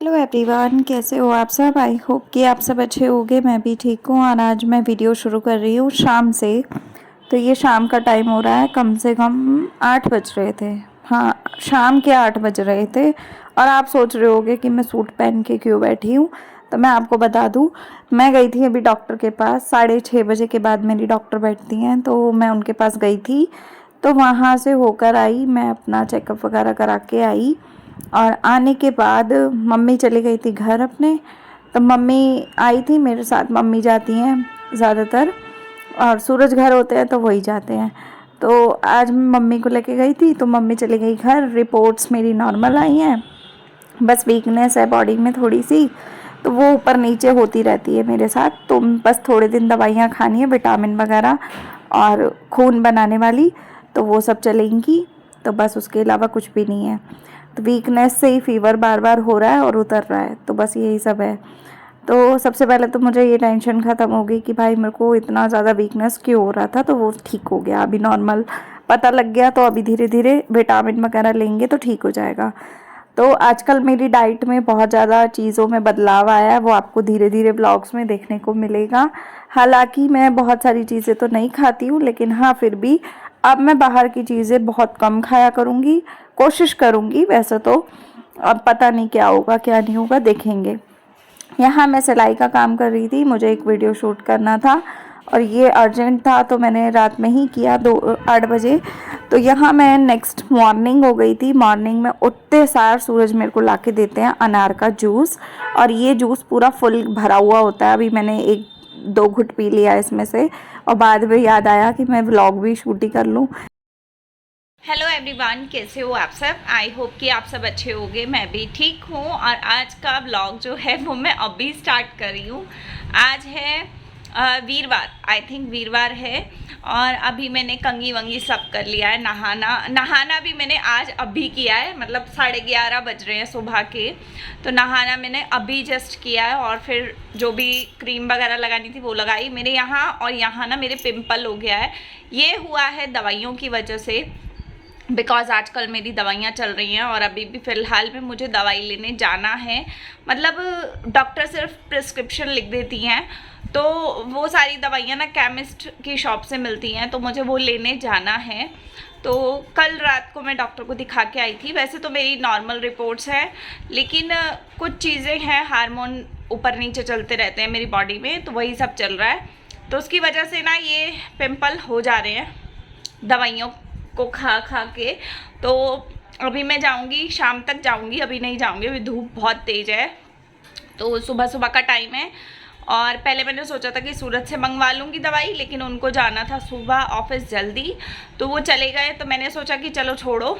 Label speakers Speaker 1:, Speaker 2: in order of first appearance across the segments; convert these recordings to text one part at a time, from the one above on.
Speaker 1: Hello everyone, कैसे हो आप सब। आई होप कि आप सब अच्छे होंगे। मैं भी ठीक हूँ और आज मैं वीडियो शुरू कर रही हूँ शाम से। तो ये शाम का टाइम हो रहा है, कम से कम 8 बज रहे थे। हाँ, शाम के 8 बज रहे थे। और आप सोच रहे होगे कि मैं सूट पहन के क्यों बैठी हूँ। तो मैं आपको बता दूँ, मैं गई थी अभी डॉक्टर के पास। 6:30 बजे के बाद मेरी डॉक्टर बैठती हैं, तो मैं उनके पास गई थी। तो वहाँ से होकर आई, मैं अपना चेकअप वगैरह करा के आई। और आने के बाद मम्मी चली गई थी घर अपने। तो मम्मी आई थी मेरे साथ। मम्मी जाती हैं ज़्यादातर, और सूरज घर होते हैं तो वही जाते हैं। तो आज मम्मी को लेके गई थी, तो मम्मी चली गई घर। रिपोर्ट्स मेरी नॉर्मल आई हैं, बस वीकनेस है बॉडी में थोड़ी सी, तो वो ऊपर नीचे होती रहती है मेरे साथ। तो बस थोड़े दिन दवाइयाँ खानी है, विटामिन वगैरह और खून बनाने वाली, तो वो सब चलेंगी। तो बस उसके अलावा कुछ भी नहीं है। तो वीकनेस से ही फीवर बार बार हो रहा है और उतर रहा है, तो बस यही सब है। तो सबसे पहले तो मुझे ये टेंशन ख़त्म हो गई कि भाई मेरे को इतना ज़्यादा वीकनेस क्यों हो रहा था। तो वो ठीक हो गया, अभी नॉर्मल पता लग गया। तो अभी धीरे धीरे विटामिन वगैरह लेंगे तो ठीक हो जाएगा। तो आजकल मेरी डाइट में बहुत ज़्यादा चीज़ों में बदलाव आया है, वो आपको धीरे धीरे ब्लॉग्स में देखने को मिलेगा। हालांकि मैं बहुत सारी चीज़ें तो नहीं खाती हूँ, लेकिन हाँ फिर भी अब मैं बाहर की चीज़ें बहुत कम खाया करूँगी, कोशिश करूँगी। वैसे तो अब पता नहीं क्या होगा क्या नहीं होगा, देखेंगे। यहाँ मैं सिलाई का काम कर रही थी, मुझे एक वीडियो शूट करना था और ये अर्जेंट था, तो मैंने रात में ही किया 8 बजे। तो यहाँ मैं नेक्स्ट मॉर्निंग हो गई थी। मॉर्निंग में उठते सार सूरज मेरे को लाके देते हैं अनार का जूस, और ये जूस पूरा फुल भरा हुआ होता है। अभी मैंने 1-2 घुट पी लिया इसमें से, और बाद में याद आया कि मैं व्लॉग भी शूट ही कर लूँ।
Speaker 2: हेलो एवरीवन, कैसे हो आप सब। आई होप कि आप सब अच्छे होंगे। मैं भी ठीक हूँ। और आज का व्लॉग जो है वो मैं अभी स्टार्ट कर रही हूँ। आज है वीरवार, आई थिंक वीरवार है। और अभी मैंने कंघी वंगी सब कर लिया है। नहाना भी मैंने आज अभी किया है, मतलब 11:30 बज रहे हैं सुबह के। तो नहाना मैंने अभी जस्ट किया है, और फिर जो भी क्रीम वगैरह लगानी थी वो लगाई। मेरे यहाँ और यहाँ ना मेरे पिंपल हो गया है। ये हुआ है दवाइयों की वजह से, बिकॉज़ आजकल मेरी दवाइयाँ चल रही हैं और अभी भी फ़िलहाल में मुझे दवाई लेने जाना है। मतलब डॉक्टर सिर्फ प्रिस्क्रिप्शन लिख देती हैं, तो वो सारी दवाइयाँ ना केमिस्ट की शॉप से मिलती हैं, तो मुझे वो लेने जाना है। तो कल रात को मैं डॉक्टर को दिखा के आई थी। वैसे तो मेरी नॉर्मल रिपोर्ट्स हैं, लेकिन कुछ चीज़ें हैं, हार्मोन ऊपर नीचे चलते रहते हैं मेरी बॉडी में, तो वही सब चल रहा है। तो उसकी वजह से ना ये पिंपल हो जा रहे हैं दवाइयों को खा खा के। तो अभी मैं जाऊंगी, शाम तक जाऊंगी, अभी नहीं जाऊंगी, अभी धूप बहुत तेज़ है। तो सुबह सुबह का टाइम है। और पहले मैंने सोचा था कि सूरत से मंगवा लूँगी दवाई, लेकिन उनको जाना था सुबह ऑफिस जल्दी, तो वो चले गए। तो मैंने सोचा कि चलो छोड़ो,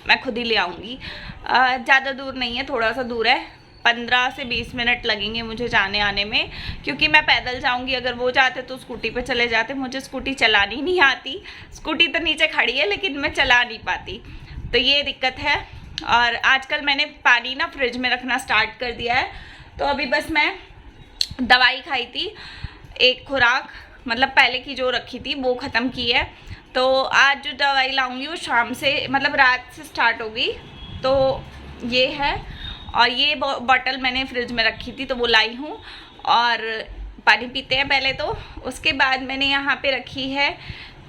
Speaker 2: मैं खुद ही ले आऊँगी। ज़्यादा दूर नहीं है, थोड़ा सा दूर है, 15 से 20 मिनट लगेंगे मुझे जाने आने में, क्योंकि मैं पैदल जाऊंगी। अगर वो जाते तो स्कूटी पे चले जाते, मुझे स्कूटी चलानी नहीं आती। स्कूटी तो नीचे खड़ी है, लेकिन मैं चला नहीं पाती, तो ये दिक्कत है। और आजकल मैंने पानी ना फ्रिज में रखना स्टार्ट कर दिया है। तो अभी बस मैं दवाई खाई थी, एक खुराक, मतलब पहले की जो रखी थी वो ख़त्म की है। तो आज जो दवाई लाऊंगी वो शाम से, मतलब रात से स्टार्ट होगी। तो ये है, और ये बॉटल मैंने फ्रिज में रखी थी तो वो लाई हूँ। और पानी पीते हैं पहले तो। उसके बाद मैंने यहाँ पे रखी है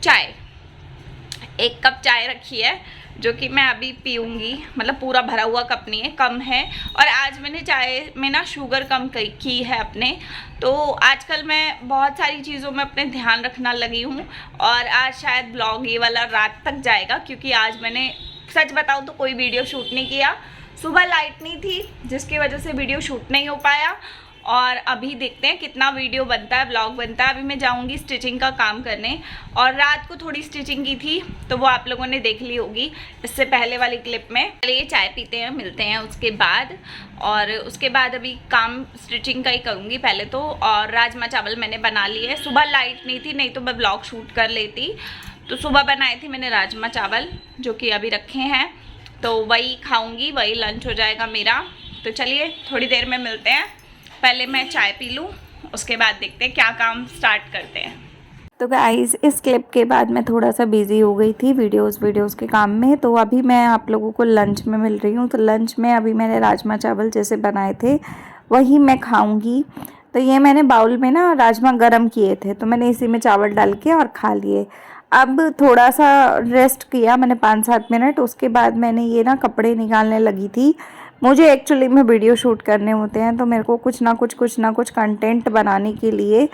Speaker 2: चाय, 1 कप चाय रखी है, जो कि मैं अभी पीऊँगी। मतलब पूरा भरा हुआ कप नहीं है, कम है। और आज मैंने चाय में ना शुगर कम की है अपने। तो आजकल मैं बहुत सारी चीज़ों में अपने ध्यान रखना लगी हूँ। और आज शायद ब्लॉग ये वाला रात तक जाएगा, क्योंकि आज मैंने सच बताऊँ तो कोई वीडियो शूट नहीं किया। सुबह लाइट नहीं थी, जिसकी वजह से वीडियो शूट नहीं हो पाया। और अभी देखते हैं कितना वीडियो बनता है, ब्लॉग बनता है। अभी मैं जाऊंगी स्टिचिंग का काम करने, और रात को थोड़ी स्टिचिंग की थी, तो वो आप लोगों ने देख ली होगी इससे पहले वाली क्लिप में। चलिए चाय पीते हैं, मिलते हैं उसके बाद। और उसके बाद अभी काम स्टिचिंग का ही करूँगी पहले तो। और राजमा चावल मैंने बना लिए। सुबह लाइट नहीं थी, नहीं तो मैं ब्लॉग शूट कर लेती। तो सुबह बनाए थे मैंने राजमा चावल, जो कि अभी रखे हैं, तो वही खाऊंगी, वही लंच हो जाएगा मेरा। तो चलिए थोड़ी देर में मिलते हैं। पहले मैं चाय पी लूँ, उसके बाद देखते हैं क्या काम स्टार्ट करते हैं।
Speaker 1: तो गाइस इस क्लिप के बाद मैं थोड़ा सा बिज़ी हो गई थी वीडियोस के काम में। तो अभी मैं आप लोगों को लंच में मिल रही हूँ। तो लंच में अभी मैंने राजमा चावल जैसे बनाए थे वही मैं खाऊंगी। तो ये मैंने बाउल में ना राजमा गरम किए थे, तो मैंने इसी में चावल डाल के और खा लिए। अब थोड़ा सा रेस्ट किया मैंने 5-7 मिनट। उसके बाद मैंने ये ना कपड़े निकालने लगी थी। मुझे एक्चुअली में वीडियो शूट करने होते हैं, तो मेरे को कुछ ना कुछ कंटेंट बनाने के लिए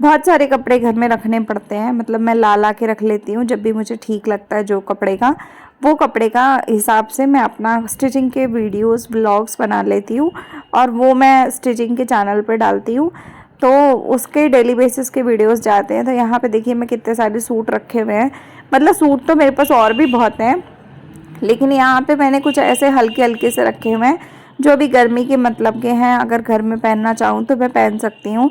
Speaker 1: बहुत सारे कपड़े घर में रखने पड़ते हैं। मतलब मैं ला के रख लेती हूँ जब भी मुझे ठीक लगता है। जो कपड़े का वो कपड़े का हिसाब से मैं अपना स्टिचिंग के वीडियोस व्लॉग्स बना लेती हूँ और वो मैं स्टिचिंग के चैनल पे डालती हूँ। तो उसके डेली बेसिस के वीडियोस जाते हैं। तो यहाँ पे देखिए मैं कितने सारे सूट रखे हुए हैं। मतलब सूट तो मेरे पास और भी बहुत हैं, लेकिन यहाँ पे मैंने कुछ ऐसे हल्के हल्के से रखे हुए हैं जो अभी गर्मी के मतलब के हैं। अगर घर में पहनना चाहूँ तो मैं पहन सकती हूँ।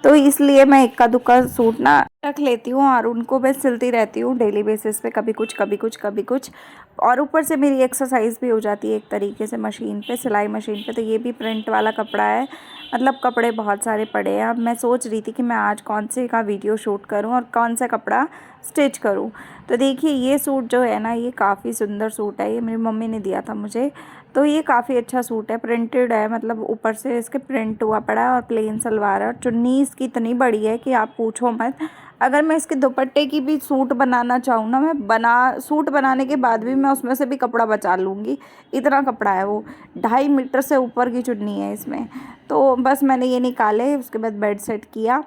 Speaker 1: तो इसलिए मैं इक्का दुक्का सूट ना रख लेती हूँ और उनको मैं सिलती रहती हूँ डेली बेसिस पे, कभी कुछ कभी कुछ कभी कुछ। और ऊपर से मेरी एक्सरसाइज भी हो जाती है एक तरीके से मशीन पे, सिलाई मशीन पे। तो ये भी प्रिंट वाला कपड़ा है। मतलब कपड़े बहुत सारे पड़े हैं। अब मैं सोच रही थी कि मैं आज कौन से का वीडियो शूट करूँ और कौन सा कपड़ा स्टिच करूँ। तो देखिए ये सूट जो है ना, ये काफ़ी सुंदर सूट है। ये मेरी मम्मी ने दिया था मुझे। तो ये काफ़ी अच्छा सूट है, प्रिंटेड है। मतलब ऊपर से इसके प्रिंट हुआ पड़ा है और प्लेन सलवार है और चुन्नी इसकी इतनी बड़ी है कि आप पूछो मत। अगर मैं इसके दुपट्टे की भी सूट बनाना चाहूँ ना, मैं सूट बनाने के बाद भी मैं उसमें से भी कपड़ा बचा लूँगी। इतना कपड़ा है वो, 2.5 मीटर से ऊपर की चुन्नी है इसमें। तो बस मैंने ये निकाले, उसके बाद बेड सेट किया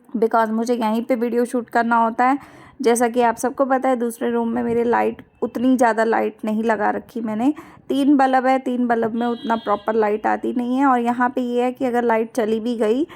Speaker 1: बिकॉज़ मुझे यहीं पे वीडियो शूट करना होता है। जैसा कि आप सबको पता है दूसरे रूम में मेरे लाइट उतनी ज़्यादा लाइट नहीं लगा रखी मैंने। 3 बल्ब है, 3 बल्ब में उतना प्रॉपर लाइट आती नहीं है। और यहाँ पे ये है कि अगर लाइट चली भी गई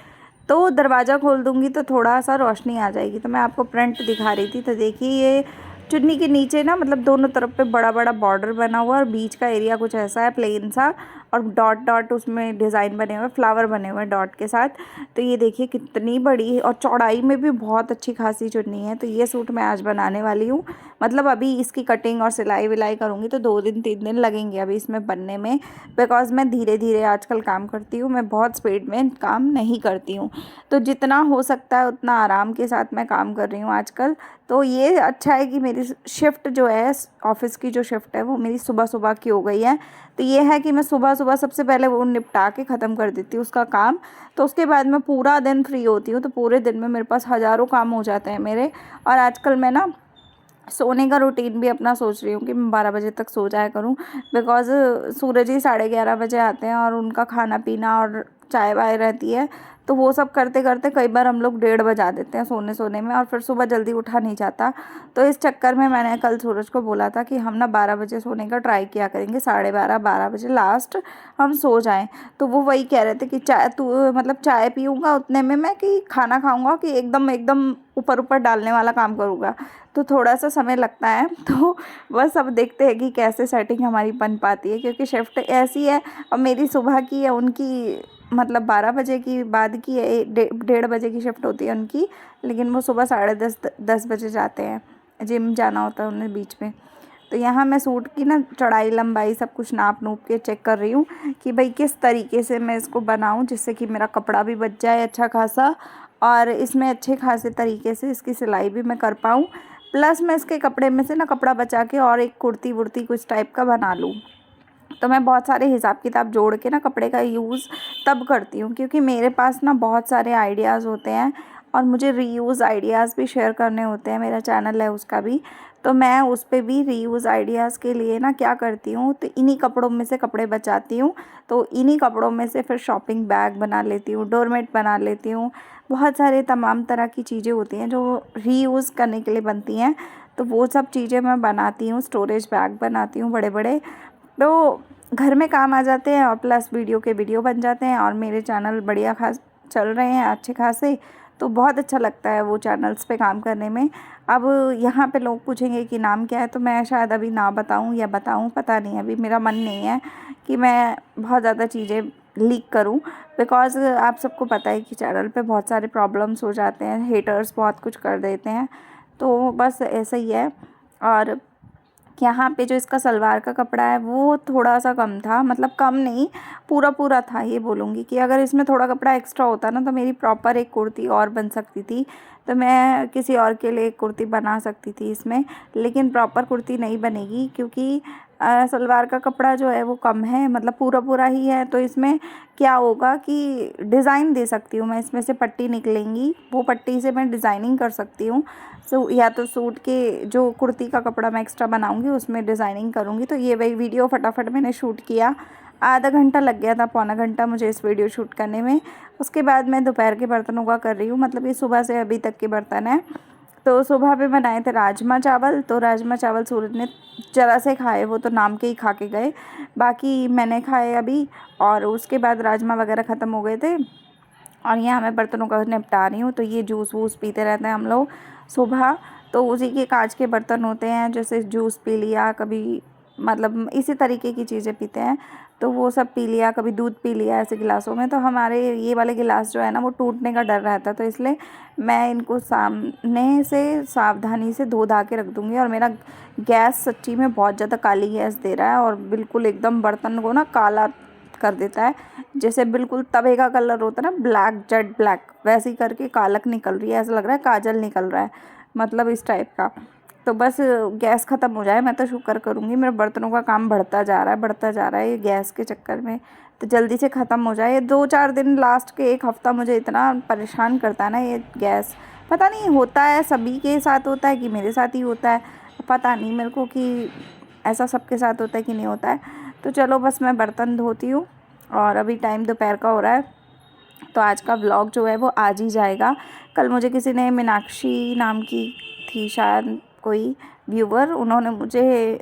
Speaker 1: तो दरवाज़ा खोल दूँगी तो थोड़ा सा रोशनी आ जाएगी। तो मैं आपको प्रिंट दिखा रही थी। तो देखिए ये चुन्नी के नीचे ना, मतलब दोनों तरफ पे बड़ा बड़ा बॉर्डर बना हुआ है और बीच का एरिया कुछ ऐसा है प्लेन सा, और डॉट डॉट उसमें डिज़ाइन बने हुए, फ्लावर बने हुए डॉट के साथ। तो ये देखिए कितनी बड़ी और चौड़ाई में भी बहुत अच्छी खासी चुन्नी है। तो ये सूट मैं आज बनाने वाली हूँ। मतलब अभी इसकी कटिंग और सिलाई विलाई करूँगी तो 2 दिन 3 दिन लगेंगे अभी इसमें बनने में। बिकॉज़ मैं धीरे धीरे आजकल काम करती हूँ, मैं बहुत स्पीड में काम नहीं करती हूँ। तो जितना हो सकता है उतना आराम के साथ मैं काम कर रही हूँ आजकल। तो ये अच्छा है कि मेरी शिफ्ट जो है, ऑफ़िस की जो शिफ्ट है वो मेरी सुबह सुबह की हो गई है। तो ये है कि मैं सुबह सुबह सबसे पहले वो निपटा के ख़त्म कर देती हूँ उसका काम। तो उसके बाद मैं पूरा दिन फ्री होती हूँ। तो पूरे दिन में मेरे पास हज़ारों काम हो जाते हैं मेरे। और आजकल मैं ना सोने का रूटीन भी अपना सोच रही हूँ कि मैं 12 बजे तक सो जाया करूँ। बिकॉज़ सूरज ही 11:30 बजे आते हैं और उनका खाना पीना और चाय वाय रहती है। तो वो सब करते करते कई बार हम लोग 1:30 बजा देते हैं सोने में, और फिर सुबह जल्दी उठा नहीं जाता। तो इस चक्कर में मैंने कल सूरज को बोला था कि हम ना 12 बजे सोने का ट्राई किया करेंगे, 12:30 बजे लास्ट हम सो जाएं। तो वो वही कह रहे थे कि चाय तू, मतलब चाय पीऊँगा उतने में मैं, कि खाना खाऊँगा कि एकदम एकदम ऊपर ऊपर डालने वाला काम करूँगा। तो थोड़ा सा समय लगता है। तो बस अब देखते हैं कि कैसे सेटिंग हमारी बन पाती है, क्योंकि शिफ्ट ऐसी है। और मेरी सुबह की है, उनकी मतलब 12 बजे की बाद की है, 1:30 बजे की शिफ्ट होती है उनकी। लेकिन वो सुबह 10:30 बजे जाते हैं, जिम जाना होता है उन्हें बीच में। तो यहाँ मैं सूट की ना चौड़ाई लंबाई सब कुछ नाप नूप के चेक कर रही हूँ कि भाई किस तरीके से मैं इसको बनाऊँ जिससे कि मेरा कपड़ा भी बच जाए अच्छा खासा, और इसमें अच्छे खासे तरीके से इसकी सिलाई भी मैं कर पाऊँ। प्लस मैं इसके कपड़े में से ना कपड़ा बचा के और एक कुर्ती वुर्ती कुछ टाइप का बना लूँ। तो मैं बहुत सारे हिसाब किताब जोड़ के ना कपड़े का यूज़ तब करती हूँ, क्योंकि मेरे पास ना बहुत सारे आइडियाज़ होते हैं और मुझे रीयूज़ आइडियाज़ भी शेयर करने होते हैं। मेरा चैनल है उसका भी, तो मैं उस पे भी रीयूज़ आइडियाज़ के लिए ना क्या करती हूँ, तो इन्हीं कपड़ों में से कपड़े बचाती हूँ। तो इन्हीं कपड़ों में से फिर शॉपिंग बैग बना लेती हूँ, डोरमेट बना लेती हूँ। बहुत सारे तमाम तरह की चीज़ें होती हैं जो रीयूज़ करने के लिए बनती हैं। तो वो सब चीज़ें मैं बनाती हूँ, स्टोरेज बैग बनाती हूँ बड़े बड़े। तो घर में काम आ जाते हैं और प्लस वीडियो के वीडियो बन जाते हैं, और मेरे चैनल बढ़िया खास चल रहे हैं अच्छे खासे। तो बहुत अच्छा लगता है वो चैनल्स पे काम करने में। अब यहाँ पे लोग पूछेंगे कि नाम क्या है, तो मैं शायद अभी ना बताऊँ या बताऊँ, पता नहीं। अभी मेरा मन नहीं है कि मैं बहुत ज़्यादा चीज़ें लीक करूँ। बिकॉज़ आप सबको पता है कि चैनल पे बहुत सारे प्रॉब्लम्स हो जाते हैं, हेटर्स बहुत कुछ कर देते हैं। तो बस ऐसा ही है। और यहाँ पे जो इसका सलवार का कपड़ा है वो थोड़ा सा कम था, मतलब कम नहीं, पूरा पूरा था। ये बोलूँगी कि अगर इसमें थोड़ा कपड़ा एक्स्ट्रा होता ना तो मेरी प्रॉपर एक कुर्ती और बन सकती थी। तो मैं किसी और के लिए कुर्ती बना सकती थी इसमें, लेकिन प्रॉपर कुर्ती नहीं बनेगी क्योंकि सलवार का कपड़ा जो है वो कम है, मतलब पूरा पूरा ही है। तो इसमें क्या होगा कि डिज़ाइन दे सकती हूँ मैं, इसमें से पट्टी निकलेंगी, वो पट्टी से मैं डिज़ाइनिंग कर सकती हूँ। या तो सूट के जो कुर्ती का कपड़ा मैं एक्स्ट्रा बनाऊँगी उसमें डिज़ाइनिंग करूँगी। तो ये वही वीडियो फटाफट मैंने शूट किया, आधा घंटा लग गया था, पौना घंटा मुझे इस वीडियो शूट करने में। उसके बाद मैं दोपहर के बर्तनों का कर रही हूँ, मतलब ये सुबह से अभी तक के बर्तन हैं। तो सुबह पे बनाए थे राजमा चावल, तो राजमा चावल सूरज ने ज़रा से खाए, वो तो नाम के ही खा के गए, बाकी मैंने खाए अभी। और उसके बाद राजमा वगैरह ख़त्म हो गए थे और यहाँ मैं बर्तनों का निपटा रही हूँ। तो ये जूस वूस पीते रहते हैं हम लोग सुबह, तो उसी के कांच के बर्तन होते हैं, जैसे जूस पी लिया कभी, मतलब इसी तरीके की चीज़ें पीते हैं, तो वो सब पी लिया, कभी दूध पी लिया ऐसे गिलासों में। तो हमारे ये वाले गिलास जो है ना वो टूटने का डर रहता है, तो इसलिए मैं इनको सामने से सावधानी से धो धा के रख दूँगी। और मेरा गैस सच्ची में बहुत ज़्यादा काली गैस दे रहा है और बिल्कुल एकदम बर्तन को ना काला कर देता है, जैसे बिल्कुल तवे का कलर होता है ना ब्लैक, जेट ब्लैक, वैसे ही करके कालक निकल रही है, ऐसा लग रहा है काजल निकल रहा है, मतलब इस टाइप का। तो बस गैस ख़त्म हो जाए, मैं तो शुक्र करूँगी। मेरे बर्तनों का काम बढ़ता जा रहा है ये गैस के चक्कर में, तो जल्दी से ख़त्म हो जाए। 2-4 दिन, लास्ट के 1 हफ़्ता मुझे इतना परेशान करता है ना ये गैस, पता नहीं होता है सभी के साथ होता है कि मेरे साथ ही होता है, पता नहीं मेरे को कि ऐसा सबके साथ होता है कि नहीं होता है। तो चलो बस मैं बर्तन धोती हूँ और अभी टाइम दोपहर का हो रहा है, तो आज का व्लॉग जो है वो आज ही जाएगा। कल मुझे किसी ने, मीनाक्षी नाम की थी शायद कोई व्यूवर, उन्होंने मुझे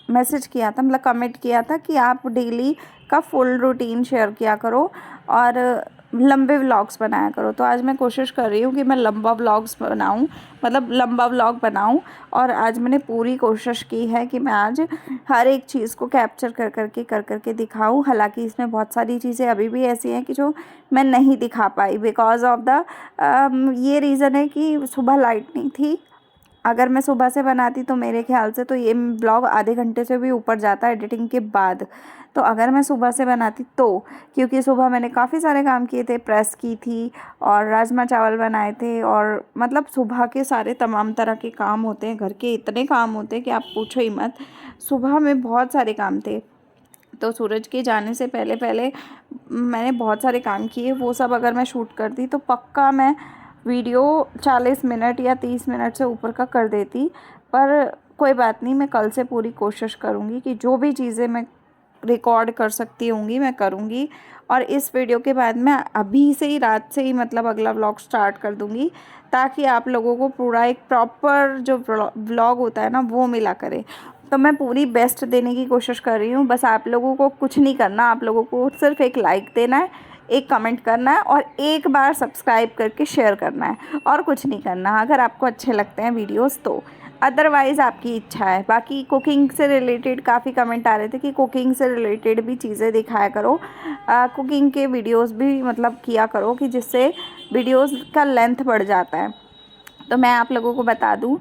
Speaker 1: मैसेज किया था, मतलब कमेंट किया था कि आप डेली का फुल रूटीन शेयर किया करो और लंबे व्लॉग्स बनाया करो। तो आज मैं कोशिश कर रही हूँ कि मैं लंबा व्लॉग्स बनाऊँ, मतलब लंबा व्लॉग बनाऊँ। और आज मैंने पूरी कोशिश की है कि मैं आज हर एक चीज़ को कैप्चर कर करके दिखाऊँ। हालांकि इसमें बहुत सारी चीज़ें अभी भी ऐसी हैं कि जो मैं नहीं दिखा पाई, बिकॉज ऑफ द ये रीज़न है कि सुबह लाइट नहीं थी। अगर मैं सुबह से बनाती तो मेरे ख्याल से तो ये ब्लॉग आधे घंटे से भी ऊपर जाता एडिटिंग के बाद। तो अगर मैं सुबह से बनाती तो, क्योंकि सुबह मैंने काफ़ी सारे काम किए थे, प्रेस की थी और राजमा चावल बनाए थे, और मतलब सुबह के सारे तमाम तरह के काम होते हैं, घर के इतने काम होते हैं कि आप पूछो ही मत। सुबह में बहुत सारे काम थे, तो सूरज के जाने से पहले पहले मैंने बहुत सारे काम किए। वो सब अगर मैं शूट करती तो पक्का मैं वीडियो 40 मिनट या 30 मिनट से ऊपर का कर देती। पर कोई बात नहीं, मैं कल से पूरी कोशिश करूँगी कि जो भी चीज़ें मैं रिकॉर्ड कर सकती होंगी मैं करूँगी। और इस वीडियो के बाद मैं अभी से ही, रात से ही, मतलब अगला व्लॉग स्टार्ट कर दूँगी, ताकि आप लोगों को पूरा एक प्रॉपर जो व्लॉग होता है ना वो मिला करे। तो मैं पूरी बेस्ट देने की कोशिश कर रही हूँ। बस आप लोगों को कुछ नहीं करना, आप लोगों को सिर्फ एक लाइक देना है, एक कमेंट करना है और एक बार सब्सक्राइब करके शेयर करना है, और कुछ नहीं करना अगर आपको अच्छे लगते हैं वीडियोस तो। अदरवाइज़ आपकी इच्छा है। बाकी कुकिंग से रिलेटेड काफ़ी कमेंट आ रहे थे कि कुकिंग से रिलेटेड भी चीज़ें दिखाया करो, कुकिंग के वीडियोस भी मतलब किया करो, कि जिससे वीडियोस का लेंथ बढ़ जाता है। तो मैं आप लोगों को बता दूं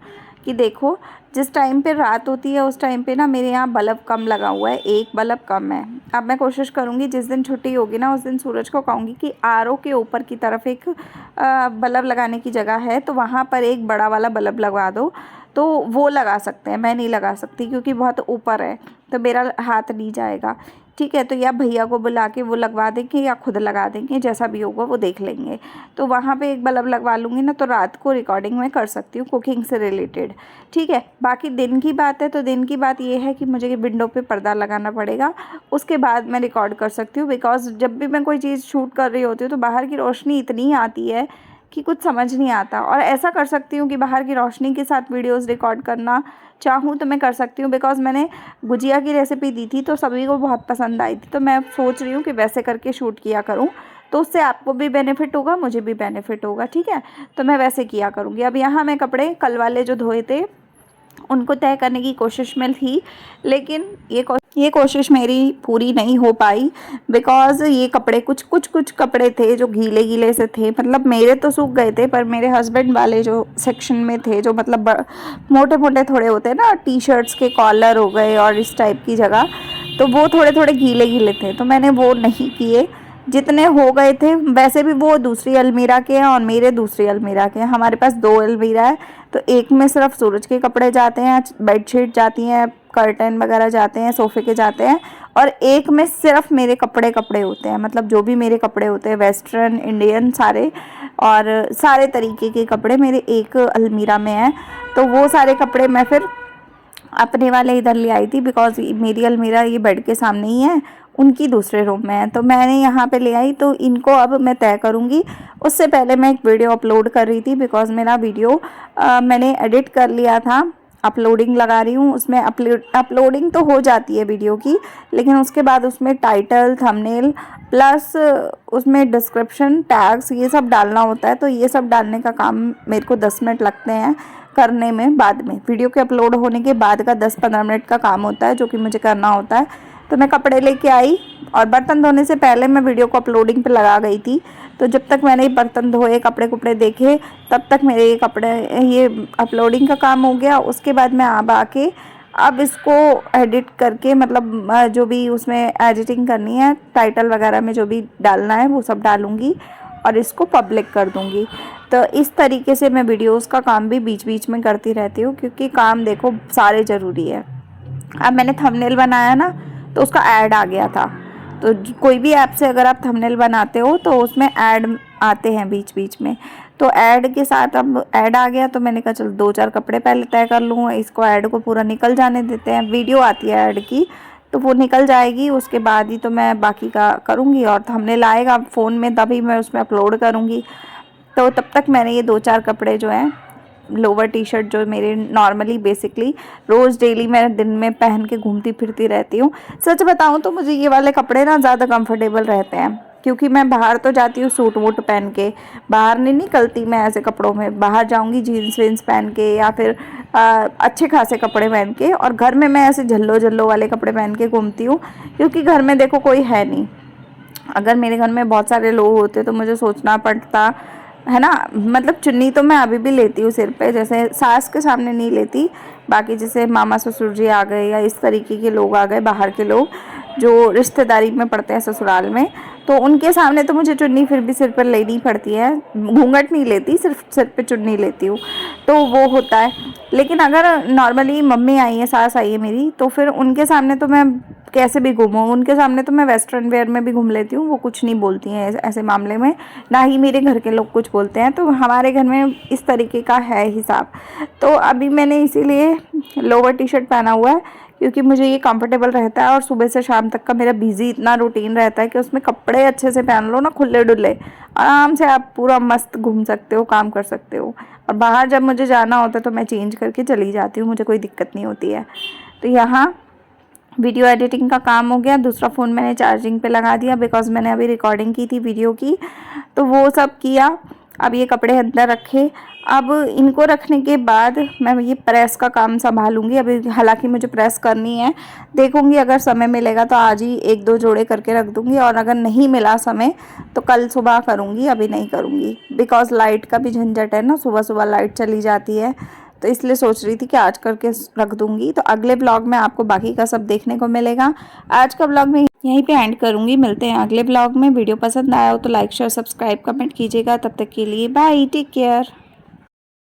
Speaker 1: कि देखो, जिस टाइम पे रात होती है उस टाइम पे ना मेरे यहाँ बल्ब कम लगा हुआ है, एक बल्ब कम है। अब मैं कोशिश करूँगी जिस दिन छुट्टी होगी ना उस दिन सूरज को कहूँगी कि आरओ के ऊपर की तरफ एक बल्ब लगाने की जगह है, तो वहाँ पर एक बड़ा वाला बल्ब लगवा दो। तो वो लगा सकते हैं, मैं नहीं लगा सकती क्योंकि बहुत ऊपर है, तो मेरा हाथ नहीं जाएगा। ठीक है, तो या भैया को बुला के वो लगवा देंगे या खुद लगा देंगे, जैसा भी होगा वो देख लेंगे। तो वहाँ पे एक बल्ब लगवा लूँगी ना, तो रात को रिकॉर्डिंग में कर सकती हूँ कुकिंग से रिलेटेड। ठीक है, बाकी दिन की बात है तो दिन की बात ये है कि मुझे विंडो पे पर्दा लगाना पड़ेगा, उसके बाद मैं रिकॉर्ड कर सकती हूँ। बिकॉज जब भी मैं कोई चीज़ शूट कर रही होती हूँ तो बाहर की रोशनी इतनी आती है कि कुछ समझ नहीं आता। और ऐसा कर सकती हूँ कि बाहर की रोशनी के साथ वीडियोस रिकॉर्ड करना चाहूँ तो मैं कर सकती हूँ। बिकॉज़ मैंने गुजिया की रेसिपी दी थी तो सभी को बहुत पसंद आई थी, तो मैं सोच रही हूँ कि वैसे करके शूट किया करूँ, तो उससे आपको भी बेनिफिट होगा, मुझे भी बेनिफिट होगा। ठीक है, तो मैं वैसे किया करूँगी। अब यहाँ मैं कपड़े कल वाले जो धोए थे उनको तय करने की कोशिश में थी, लेकिन ये कोशिश मेरी पूरी नहीं हो पाई। बिकॉज़ ये कपड़े कुछ कपड़े थे जो गीले गीले से थे, मतलब मेरे तो सूख गए थे, पर मेरे हस्बैंड वाले जो सेक्शन में थे, जो मतलब मोटे मोटे थोड़े होते हैं ना, टी शर्ट्स के कॉलर हो गए और इस टाइप की जगह, तो वो थोड़े थोड़े गीले गीले थे, तो मैंने वो नहीं किए। जितने हो गए थे, वैसे भी वो दूसरी अलमीरा के हैं और मेरे दूसरी अलमीरा के हैं। हमारे पास 2 अलमीरा है, तो एक में सिर्फ सूरज के कपड़े जाते हैं, बेडशीट जाती हैं, कर्टन वगैरह जाते हैं, सोफ़े के जाते हैं, और एक में सिर्फ मेरे कपड़े होते हैं। मतलब जो भी मेरे कपड़े होते हैं, वेस्टर्न, इंडियन, सारे और सारे तरीके के कपड़े मेरे एक अलमीरा में हैं। तो वो सारे कपड़े मैं फिर अपने वाले इधर ले आई थी, बिकॉज़ मेरी अलमीरा ये बेड के सामने ही है, उनकी दूसरे रूम में है, तो मैंने यहाँ पे ले आई। तो इनको अब मैं तय करूँगी। उससे पहले मैं एक वीडियो अपलोड कर रही थी, बिकॉज़ मेरा वीडियो मैंने एडिट कर लिया था, अपलोडिंग लगा रही हूँ। उसमें अपलोडिंग तो हो जाती है वीडियो की, लेकिन उसके बाद उसमें टाइटल, थंबनेल प्लस उसमें डिस्क्रिप्शन, टैग्स, ये सब डालना होता है। तो ये सब डालने का काम मेरे को 10 मिनट लगते हैं करने में। बाद में वीडियो के अपलोड होने के बाद का 10-15 मिनट का काम होता है, जो कि मुझे करना होता है। तो मैं कपड़े लेके आई, और बर्तन धोने से पहले मैं वीडियो को अपलोडिंग पे लगा गई थी। तो जब तक मैंने बर्तन धोए, कपड़े कुपड़े देखे, तब तक मेरे ये अपलोडिंग का काम हो गया। उसके बाद मैं अब आके अब इसको एडिट करके, मतलब जो भी उसमें एडिटिंग करनी है, टाइटल वगैरह में जो भी डालना है वो सब डालूँगी और इसको पब्लिक कर दूँगी। तो इस तरीके से मैं वीडियोस का काम भी बीच बीच में करती रहती हूँ, क्योंकि काम देखो सारे ज़रूरी है। अब मैंने थंबनेल बनाया ना, तो उसका ऐड आ गया था। तो कोई भी ऐप से अगर आप थंबनेल बनाते हो तो उसमें ऐड आते हैं बीच बीच में। तो ऐड के साथ अब ऐड आ गया, तो मैंने कहा चलो 2-4 कपड़े पहले तय कर लूँ, इसको ऐड को पूरा निकल जाने देते हैं। वीडियो आती है ऐड की, तो वो निकल जाएगी, उसके बाद ही तो मैं बाकी का करूँगी। और थंबनेल आएगा फ़ोन में, तभी मैं उसमें अपलोड करूँगी। तो तब तक मैंने ये 2-4 कपड़े जो हैं, लोवर टी शर्ट जो मेरे नॉर्मली बेसिकली रोज़ डेली मैं दिन में पहन के घूमती फिरती रहती हूँ। सच बताऊँ तो मुझे ये वाले कपड़े ना ज़्यादा कंफर्टेबल रहते हैं, क्योंकि मैं बाहर तो जाती हूँ सूट वूट पहन के, बाहर नहीं निकलती मैं ऐसे कपड़ों में। बाहर जाऊँगी जीन्स वीन्स पहन के, या फिर अच्छे खासे कपड़े पहन के, और घर में मैं ऐसे झल्लो वाले कपड़े पहन के घूमती हूँ, क्योंकि घर में देखो कोई है नहीं। अगर मेरे घर में बहुत सारे लोग होते तो मुझे सोचना पड़ता है ना। मतलब चुन्नी तो मैं अभी भी लेती हूँ सिर पे, जैसे सास के सामने नहीं लेती, बाकी जैसे मामा ससुर जी आ गए या इस तरीके के लोग आ गए, बाहर के लोग जो रिश्तेदारी में पड़ते हैं ससुराल में, तो उनके सामने तो मुझे चुन्नी फिर भी सिर पर लेनी पड़ती है। घूंघट नहीं लेती, सिर्फ सिर पे चुन्नी लेती हूँ, तो वो होता है। लेकिन अगर नॉर्मली मम्मी आई है, सास आई है मेरी, तो फिर उनके सामने तो मैं कैसे भी घूमूँ, उनके सामने तो मैं वेस्टर्न वेयर में भी घूम लेती हूँ, वो कुछ नहीं बोलती हैं ऐसे मामले में, ना ही मेरे घर के लोग कुछ बोलते हैं। तो हमारे घर में इस तरीके का है हिसाब। तो अभी मैंने इसीलिए लोवर टी शर्ट पहना हुआ है, क्योंकि मुझे ये कंफर्टेबल रहता है, और सुबह से शाम तक का मेरा बिजी इतना रूटीन रहता है कि उसमें कपड़े अच्छे से पहन लो ना, खुले डुले, आराम से आप पूरा मस्त घूम सकते हो, काम कर सकते हो। और बाहर जब मुझे जाना होता है तो मैं चेंज करके चली जाती हूँ, मुझे कोई दिक्कत नहीं होती है। तो यहाँ वीडियो एडिटिंग का काम हो गया। दूसरा फ़ोन मैंने चार्जिंग पे लगा दिया, बिकॉज़ मैंने अभी रिकॉर्डिंग की थी वीडियो की, तो वो सब किया। अब ये कपड़े अंदर रखे। अब इनको रखने के बाद मैं ये प्रेस का काम संभालूंगी। अभी हालांकि मुझे प्रेस करनी है, देखूंगी अगर समय मिलेगा तो आज ही 1-2 जोड़े करके रख दूंगी, और अगर नहीं मिला समय तो कल सुबह करूंगी, अभी नहीं करूंगी, बिकॉज़ लाइट का भी झंझट है ना, सुबह सुबह लाइट चली जाती है, तो इसलिए सोच रही थी कि आज करके रख दूंगी। तो अगले ब्लॉग में आपको बाकी का सब देखने को मिलेगा। आज का ब्लॉग में यहीं पे एंड करूंगी, मिलते हैं अगले ब्लॉग में। वीडियो पसंद आया हो तो लाइक शेयर सब्सक्राइब कमेंट कीजिएगा। तब तक के लिए बाय, टेक केयर।